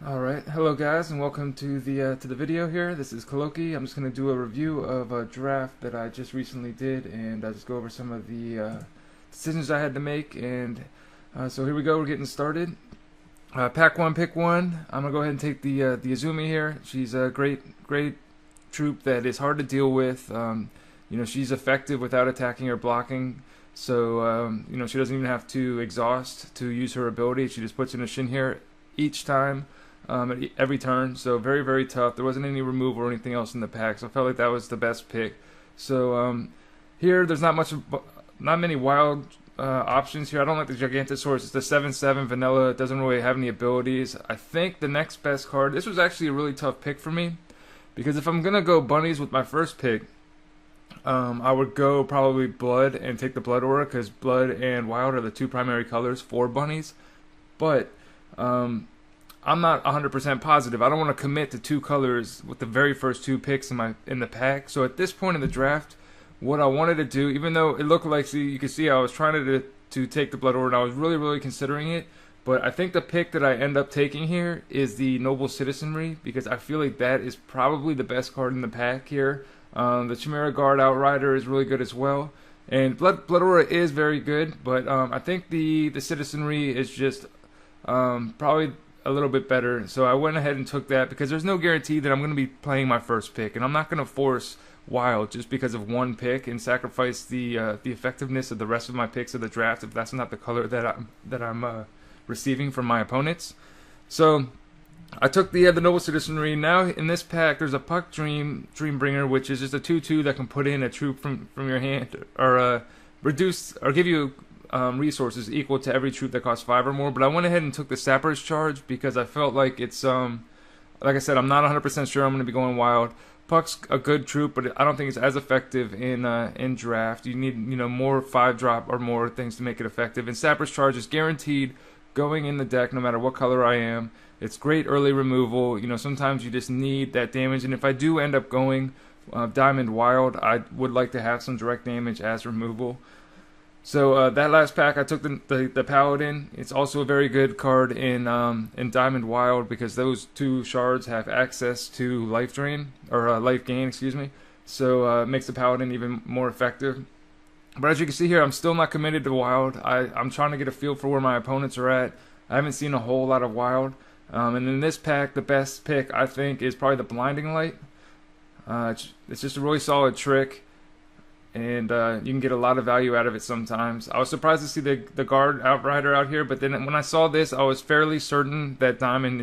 Alright, hello guys and welcome to the video here. This is Koloki. I'm just going to do a review of a draft that I just recently did, and I'll just go over some of the decisions I had to make. And so here we go, we're getting started. Pack 1, pick 1. I'm going to go ahead and take the Izumi here. She's a great troop that is hard to deal with. She's effective without attacking or blocking. So, she doesn't even have to exhaust to use her ability. She just puts in a shin here each time. Every turn, so very tough. There wasn't any removal or anything else in the pack, so I felt like that was the best pick. So here, there's not many wild options here. I don't like the Gigantosaurus. It's the 7/7 vanilla. It doesn't really have any abilities. I think the next best card. This was actually a really tough pick for me, because if I'm gonna go bunnies with my first pick, I would go probably blood and take the blood aura, because blood and wild are the two primary colors for bunnies. But I'm not 100% positive. I don't want to commit to two colors with the very first two picks in the pack. So at this point in the draft, what I wanted to do, even though it looked like, you can see I was trying to take the blood order, and I was really considering it, but I think the pick that I end up taking here is the Noble Citizenry, because I feel like that is probably the best card in the pack here. The Chimera Guard Outrider is really good as well, and blood aura is very good, but I think the Citizenry is just probably a little bit better. So I went ahead and took that, because there's no guarantee that I'm going to be playing my first pick, and I'm not going to force wild just because of one pick and sacrifice the effectiveness of the rest of my picks of the draft if that's not the color that I'm receiving from my opponents. So I took the Noble Citizenry. Now in this pack, there's a Puck Dreambringer, which is just a 2/2 that can put in a troop from your hand, or reduce or give you resources equal to every troop that costs 5 or more. But I went ahead and took the Sapper's Charge because I felt like it's like I said, I'm not 100% sure I'm going to be going wild. Puck's a good troop, but I don't think it's as effective in draft. You need more 5-drop or more things to make it effective. And Sapper's Charge is guaranteed going in the deck no matter what color I am. It's great early removal. Sometimes you just need that damage, and if I do end up going Diamond Wild, I would like to have some direct damage as removal. So that last pack, I took the Paladin. It's also a very good card in Diamond Wild, because those two shards have access to life drain, or life gain, excuse me. So it makes the Paladin even more effective. But as you can see here, I'm still not committed to Wild. I'm trying to get a feel for where my opponents are at. I haven't seen a whole lot of Wild. And in this pack, the best pick, I think, is probably the Blinding Light. It's just a really solid trick, and you can get a lot of value out of it sometimes. I was surprised to see the Guard Outrider out here, but then when I saw this, I was fairly certain that Diamond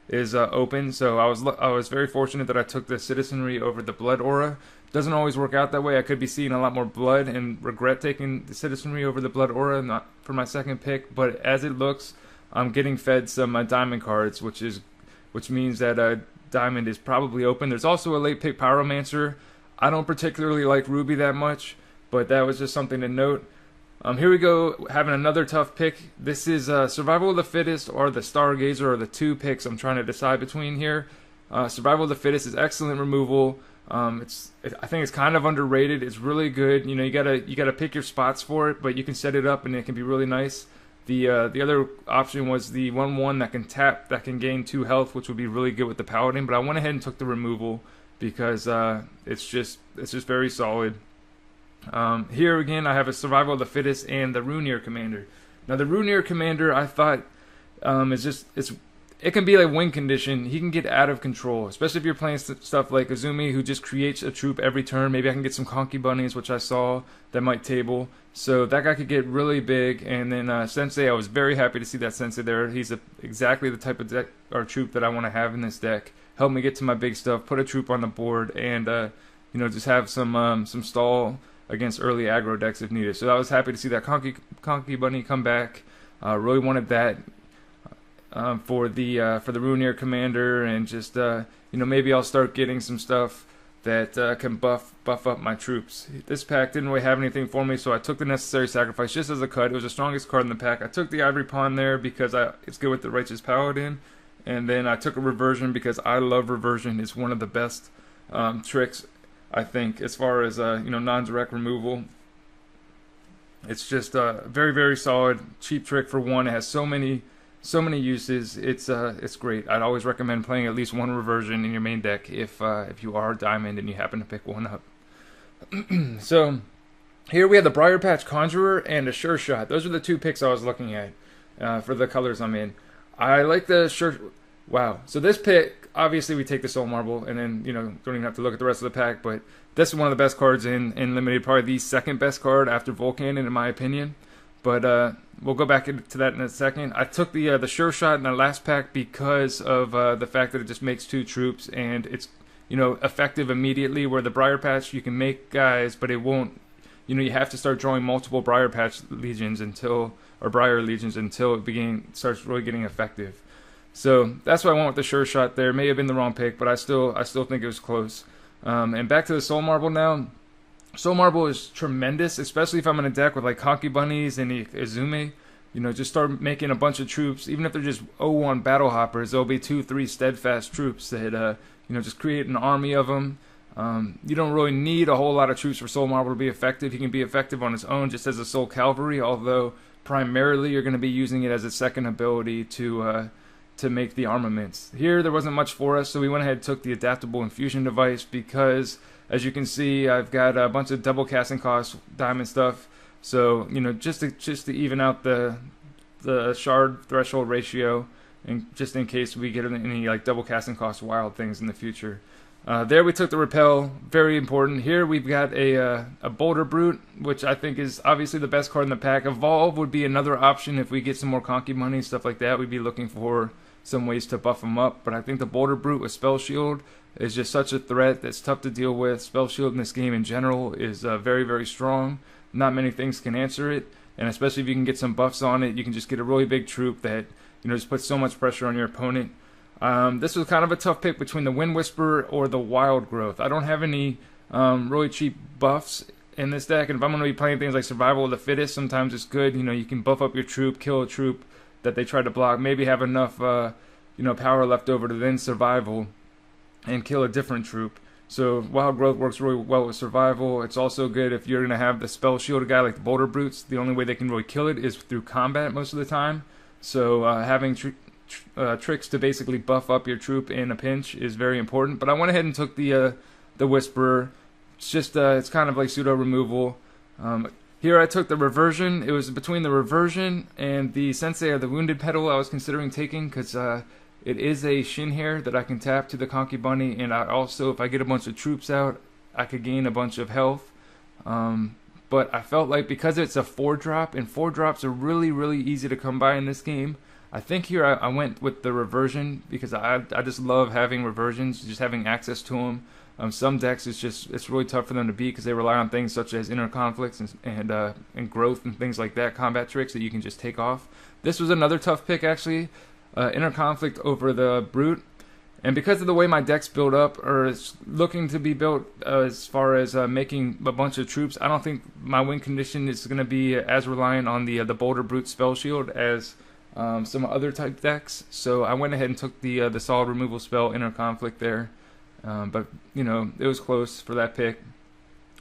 is open. So I was very fortunate that I took the Citizenry over the Blood Aura. Doesn't always work out that way. I could be seeing a lot more blood and regret taking the Citizenry over the Blood Aura, not for my second pick. But as it looks, I'm getting fed some Diamond cards, which means that Diamond is probably open. There's also a late pick Pyromancer. I don't particularly like Ruby that much, but that was just something to note. Here we go, having another tough pick. This is Survival of the Fittest or the Stargazer, are the two picks I'm trying to decide between here. Survival of the Fittest is excellent removal. I think it's kind of underrated. It's really good. You gotta pick your spots for it, but you can set it up and it can be really nice. The other option was the 1/1 that can tap, that can gain 2 health, which would be really good with the Paladin. But I went ahead and took the removal, because it's just very solid. Here again, I have a Survival of the Fittest and the Runeer Commander. Now the Runeer Commander, I thought, it can be like win condition. He can get out of control, especially if you're playing stuff like Izumi, who just creates a troop every turn. Maybe I can get some Conky Bunnies, which I saw that might table. So that guy could get really big. And then Sensei, I was very happy to see that Sensei there. He's exactly the type of deck or troop that I want to have in this deck. Help me get to my big stuff, put a troop on the board, and just have some stall against early aggro decks if needed. So I was happy to see that Conky Bunny come back. Really wanted that for the Runeer Commander, and just maybe I'll start getting some stuff that can buff up my troops. This pack didn't really have anything for me, so I took the Necessary Sacrifice just as a cut. It was the strongest card in the pack. I took the Ivory Pawn there because it's good with the Righteous Paladin. And then I took a Reversion because I love Reversion. It's one of the best tricks, I think, as far as non-direct removal. It's just a very solid, cheap trick for one. It has so many so many uses. It's great. I'd always recommend playing at least one reversion in your main deck if you are Diamond and you happen to pick one up. So here we have the Briar Patch Conjurer and a Sure Shot. Those are the two picks I was looking at for the colors I'm in. I like the Sure. Wow. So this pick, obviously we take the Soul Marble, and then don't even have to look at the rest of the pack. But this is one of the best cards in Limited, probably the second best card after Volcan, in my opinion. But we'll go back into that in a second. I took the Sure Shot in the last pack because of the fact that it just makes 2 troops and it's effective immediately. Where the Briar Patch, you can make guys, but it won't. You have to start drawing multiple Briar Patch Legions Briar Legions until it starts really getting effective. So that's why I went with the Sure Shot there. May have been the wrong pick, but I still think it was close. And back to the Soul Marble now. Soul Marble is tremendous, especially if I'm in a deck with like Conky Bunnies and Izumi. Just start making a bunch of troops. Even if they're just 0-1 Battle Hoppers, there'll be 2-3 steadfast troops that just create an army of them. You don't really need a whole lot of troops for Soul Marble to be effective. He can be effective on his own just as a Soul Cavalry, although primarily you're going to be using it as a second ability to make the armaments. Here there wasn't much for us, so we went ahead and took the Adaptable Infusion Device because, as you can see, I've got a bunch of double casting cost diamond stuff. So just to even out the shard threshold ratio, and just in case we get any like double casting cost wild things in the future. There we took the Repel, very important. Here we've got a Boulder Brute, which I think is obviously the best card in the pack. Evolve would be another option if we get some more Conky Money, stuff like that. We'd be looking for some ways to buff them up, but I think the Boulder Brute with Spell Shield is just such a threat that's tough to deal with. Spell Shield in this game in general is very, very strong. Not many things can answer it, and especially if you can get some buffs on it, you can just get a really big troop that just puts so much pressure on your opponent. This was kind of a tough pick between the Wind Whisperer or the Wild Growth. I don't have any really cheap buffs in this deck, and if I'm going to be playing things like Survival of the Fittest, sometimes it's good. You can buff up your troop, kill a troop that they try to block, maybe have enough power left over to then Survival and kill a different troop. So Wild Growth works really well with Survival. It's also good if you're going to have the Spell Shield guy like the Boulder Brutes. The only way they can really kill it is through combat most of the time. So having tricks to basically buff up your troop in a pinch is very important. But I went ahead and took the Whisperer. It's just it's kind of like pseudo removal. Here I took the Reversion. It was between the Reversion and the Sensei of the Wounded Petal I was considering taking, because it is a Shin Hair that I can tap to the Conky Bunny, and I also, if I get a bunch of troops out, I could gain a bunch of health. But I felt like because it's a 4-drop, and 4-drops are really, really easy to come by in this game, I think here I went with the Reversion because I just love having Reversions, just having access to them. Some decks it's really tough for them to beat because they rely on things such as Inner Conflicts and Growth and things like that, combat tricks that you can just take off. This was another tough pick actually, Inner Conflict over the Brute. And because of the way my deck's built up, or it's looking to be built as far as making a bunch of troops, I don't think my win condition is going to be as reliant on the Boulder Brute Spell Shield as some other type decks. So I went ahead and took the solid removal spell, Inner Conflict there. But it was close for that pick.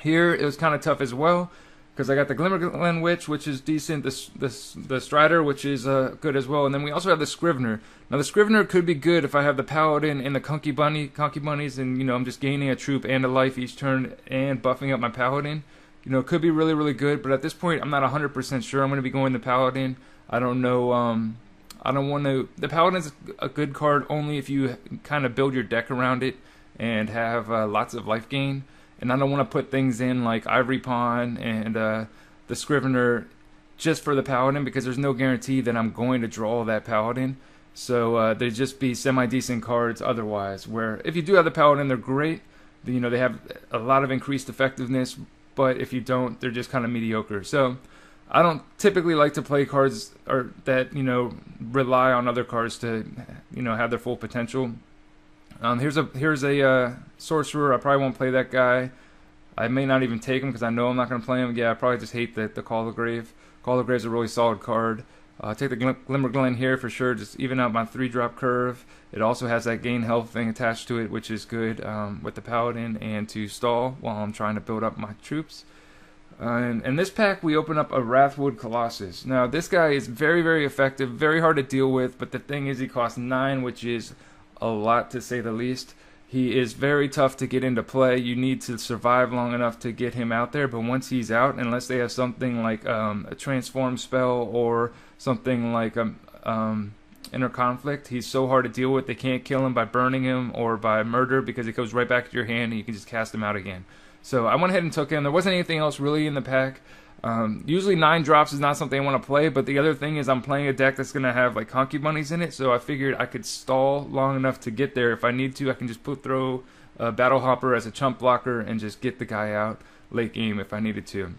Here it was kind of tough as well because I got the Glimmerglen Witch, which is decent. The Strider, which is good as well, and then we also have the Scrivener. Now the Scrivener could be good if I have the Paladin and the Conky Bunnies, and I'm just gaining a troop and a life each turn and buffing up my Paladin. It could be really, really good, but at this point I'm not 100% sure I'm going to be going the Paladin. I don't know. I don't want to. The Paladin's a good card only if you kind of build your deck around it and have lots of life gain. And I don't want to put things in like Ivory Pawn and the Scrivener just for the Paladin because there's no guarantee that I'm going to draw that Paladin. So they'd just be semi-decent cards otherwise. Where if you do have the Paladin, they're great. They have a lot of increased effectiveness. But if you don't, they're just kind of mediocre. So I don't typically like to play cards that rely on other cards to have their full potential. Here's a Sorcerer. I probably won't play that guy. I may not even take him because I know I'm not going to play him. Yeah, I probably just hate the Call of the Grave. Call of the Grave is a really solid card. Take the Glimmerglen here for sure, just even out my 3-drop curve. It also has that gain health thing attached to it, which is good with the Paladin and to stall while I'm trying to build up my troops. And in this pack, we open up a Wrathwood Colossus. Now, this guy is very, very effective, very hard to deal with, but the thing is he costs 9, which is a lot to say the least. He is very tough to get into play. You need to survive long enough to get him out there, but once he's out, unless they have something like a transform spell or something like Inner Conflict, he's so hard to deal with. They can't kill him by burning him or by murder because it goes right back to your hand and you can just cast him out again. So I went ahead and took him. There wasn't anything else really in the pack. Usually 9 drops is not something I want to play, but the other thing is I'm playing a deck that's going to have like Conky Bunnies in it, so I figured I could stall long enough to get there. If I need to, I can just throw a Battle Hopper as a chump blocker and just get the guy out late game if I needed to.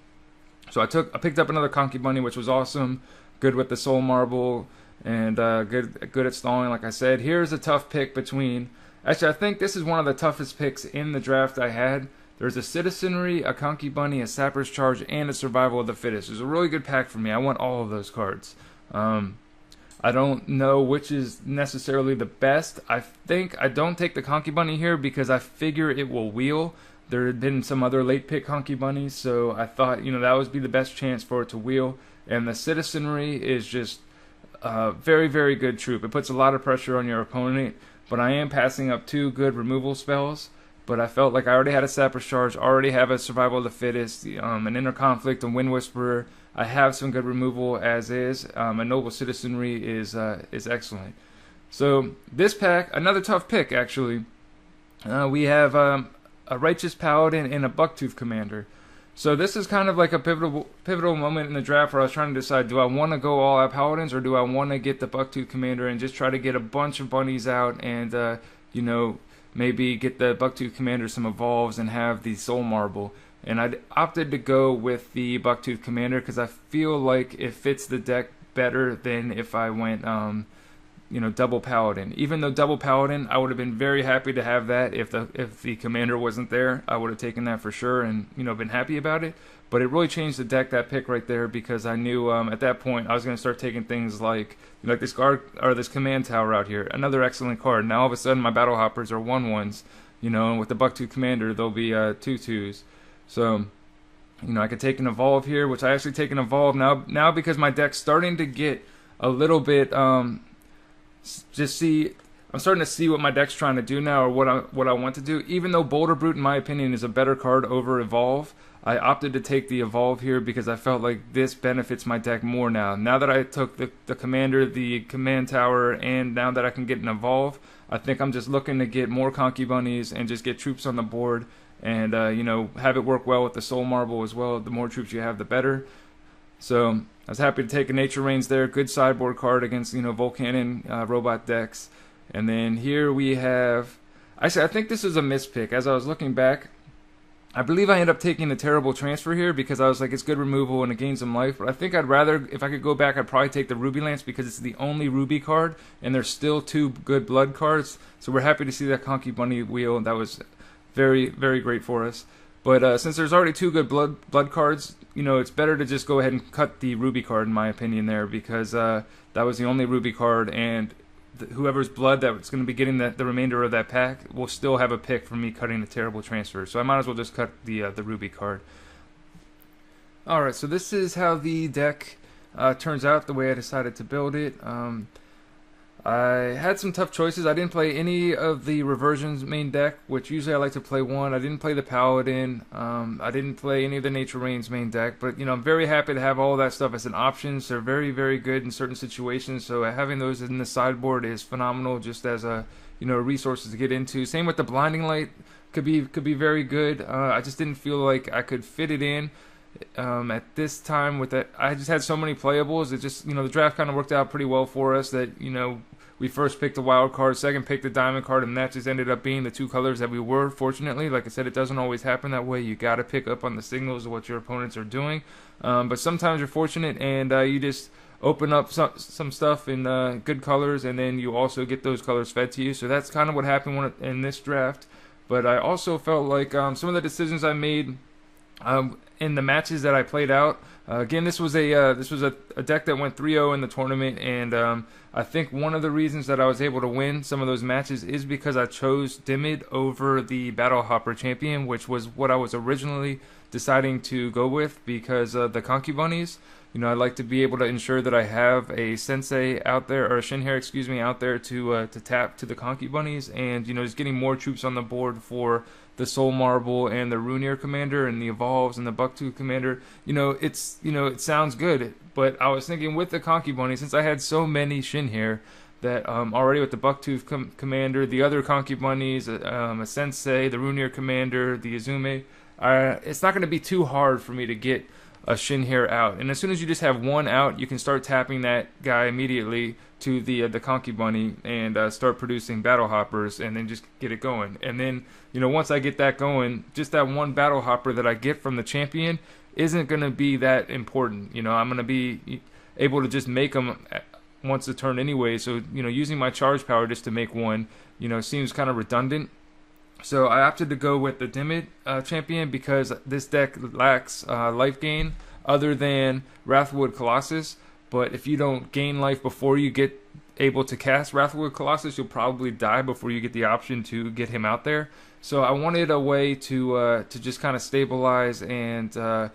So I picked up another Conky Bunny, which was awesome. Good with the Soul Marble and good at stalling, like I said. Here's a tough pick between... Actually, I think this is one of the toughest picks in the draft I had. There's a Citizenry, a Conky Bunny, a Sapper's Charge, and a Survival of the Fittest. It's a really good pack for me. I want all of those cards. I don't know which is necessarily the best. I think I don't take the Conky Bunny here because I figure it will wheel. There had been some other late pick Conky Bunnies, so I thought that would be the best chance for it to wheel. And the Citizenry is just a very, very good troop. It puts a lot of pressure on your opponent, but I am passing up 2 good removal spells. But I felt like I already had a Sapper's Charge, already have a Survival of the Fittest, an Inner Conflict, a Wind Whisperer. I have some good removal as is. A Noble Citizenry is excellent. So this pack, another tough pick actually. We have a Righteous Paladin and a Bucktooth Commander. So this is kind of like a pivotal moment in the draft where I was trying to decide, do I want to go all out Paladins or do I want to get the Bucktooth Commander and just try to get a bunch of bunnies out and maybe get the Bucktooth Commander some evolves and have the Soul Marble. And I opted to go with the Bucktooth Commander because I feel like it fits the deck better than if I went double Paladin. Even though double Paladin, I would have been very happy to have that if the Commander wasn't there. I would have taken that for sure and been happy about it. But it really changed the deck, that pick right there, because I knew at that point I was going to start taking things like this guard or this command tower out here. Another excellent card. Now all of a sudden my battle hoppers are 1/1s, and with the Bucktooth Commander they'll be 2/2s. So I could take an evolve here, which I actually take an evolve now because my deck's starting to get a little bit I'm starting to see what my deck's trying to do now, or what I want to do. Even though Boulder Brute, in my opinion, is a better card over Evolve, I opted to take the Evolve here because I felt like this benefits my deck more now. Now that I took the Commander, the Command Tower, and now that I can get an Evolve, I think I'm just looking to get more Conky Bunnies and just get troops on the board and have it work well with the Soul Marble as well. The more troops you have, the better. So I was happy to take a Nature Rains there. Good sideboard card against Volcanon robot decks. And then here we have... Actually, I think this is a mispick. As I was looking back, I believe I ended up taking the Terrible Transfer here because I was like, it's good removal and it gains some life. But I think I'd rather, if I could go back, I'd probably take the Ruby Lance because it's the only Ruby card. And there's still 2 good blood cards. So we're happy to see that Conky Bunny wheel. That was very, very great for us. But since there's already 2 good blood cards, it's better to just go ahead and cut the Ruby card, in my opinion, there, because that was the only Ruby card, and whoever's blood that's going to be getting the remainder of that pack will still have a pick for me cutting the Terrible Transfer. So I might as well just cut the Ruby card. Alright, so this is how the deck turns out, the way I decided to build it. I had some tough choices. I didn't play any of the Reversion's main deck, which usually I like to play one. I didn't play the Paladin. I didn't play any of the Nature Rains main deck. But, I'm very happy to have all that stuff as an option. So they're very, very good in certain situations. So having those in the sideboard is phenomenal just as a, resources to get into. Same with the Blinding Light. Could be very good. I just didn't feel like I could fit it in. At this time with that, I just had so many playables. It just, the draft kind of worked out pretty well for us that, we first picked the wild card, second picked the diamond card, and that just ended up being the 2 colors that we were. Fortunately, like I said, it doesn't always happen that way. You got to pick up on the signals of what your opponents are doing. But sometimes you're fortunate and you just open up some stuff in good colors, and then you also get those colors fed to you. So that's kind of what happened in this draft. But I also felt like some of the decisions I made in the matches that I played out. Again, this was a deck that went 3-0 in the tournament, and I think one of the reasons that I was able to win some of those matches is because I chose Dimid over the Battle Hopper Champion, which was what I was originally deciding to go with because of the Conky Bunnies. You know, I'd like to be able to ensure that I have a Sensei out there, or a Shinhair, excuse me, out there to tap to the Conky Bunnies, and you know, just getting more troops on the board for the Soul Marble and the Runear Commander and the Evolves and the Bucktooth Commander. You know, it sounds good, but I was thinking with the Conky Bunny, since I had so many Shinhair that already with the Bucktooth Commander, the other Conky Bunnies, a Sensei, the Runear Commander, the Izume, it's not going to be too hard for me to get a Shinhair out. And as soon as you just have one out, you can start tapping that guy immediately to the Conky Bunny and start producing Battle Hoppers, and then just get it going. And then, you know, once I get that going, just that one Battle Hopper that I get from the champion isn't going to be that important. You know, I'm going to be able to just make them once a turn anyway. So, you know, using my charge power just to make one, you know, seems kind of redundant. So I opted to go with the Dimid champion because this deck lacks life gain other than Wrathwood Colossus. But if you don't gain life before you get able to cast Wrathwood Colossus, you'll probably die before you get the option to get him out there. So I wanted a way to just kind of stabilize and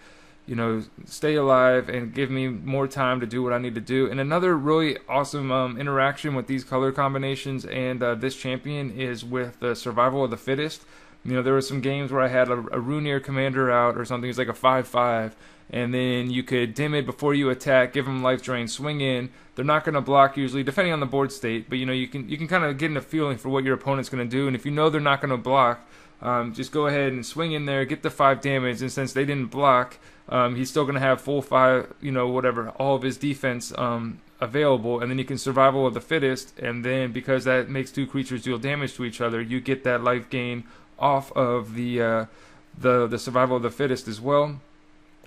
you know, stay alive and give me more time to do what I need to do. And another really awesome interaction with these color combinations and this champion is with the Survival of the Fittest. You know, there were some games where I had a Runear Commander out or something. It's like a 5/5, and then you could dim it before you attack, give them life drain, swing in. They're not going to block usually, depending on the board state. But you know, you can kind of get a feeling for what your opponent's going to do, and if you know they're not going to block, just go ahead and swing in there, get the 5 damage. And since they didn't block, he's still going to have full 5, you know, whatever, all of his defense available, and then you can Survival of the Fittest, and then because that makes 2 creatures deal damage to each other, you get that life gain off of the Survival of the Fittest as well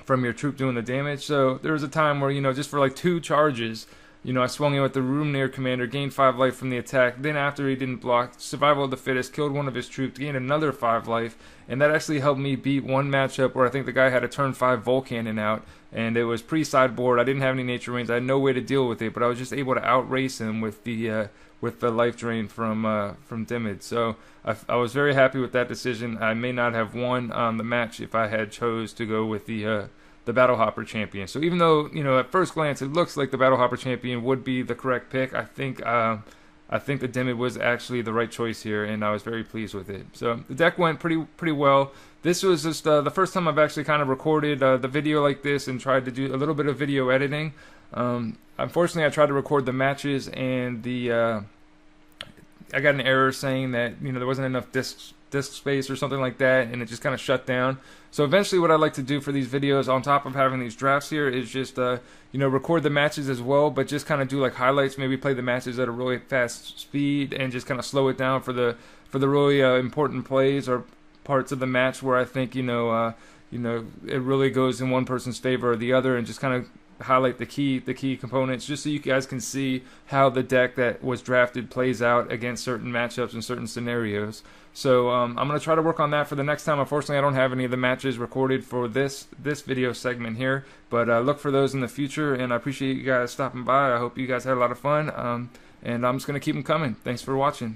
from your troop doing the damage. So there was a time where, you know, just for like 2 charges, you know, I swung in with the Runear Commander, gained 5 life from the attack. Then after he didn't block, Survival of the Fittest, killed one of his troops, gained another 5 life. And that actually helped me beat one matchup where I think the guy had a turn 5 Volcannon out. And it was pre-sideboard. I didn't have any Nature Rains. I had no way to deal with it. But I was just able to outrace him with the life drain from Dimid. So I was very happy with that decision. I may not have won the match if I had chose to go with the Battle Hopper champion. So even though, you know, at first glance it looks like the Battle Hopper champion would be the correct pick, I think the Dimid was actually the right choice here, and I was very pleased with it. So the deck went pretty well. This was just the first time I've actually kind of recorded the video like this and tried to do a little bit of video editing. Unfortunately, I tried to record the matches, and I got an error saying that, you know, there wasn't enough disk space or something like that, and it just kind of shut down. So eventually what I'd like to do for these videos, on top of having these drafts here, is just you know, record the matches as well, but just kind of do like highlights, maybe play the matches at a really fast speed and just kind of slow it down for the really important plays or parts of the match where I think, you know, it really goes in one person's favor or the other, and just kind of highlight the key components, just so you guys can see how the deck that was drafted plays out against certain matchups and certain scenarios. So I'm going to try to work on that for the next time. Unfortunately, I don't have any of the matches recorded for this video segment here, but look for those in the future, and I appreciate you guys stopping by. I hope you guys had a lot of fun, and I'm just going to keep them coming. Thanks for watching.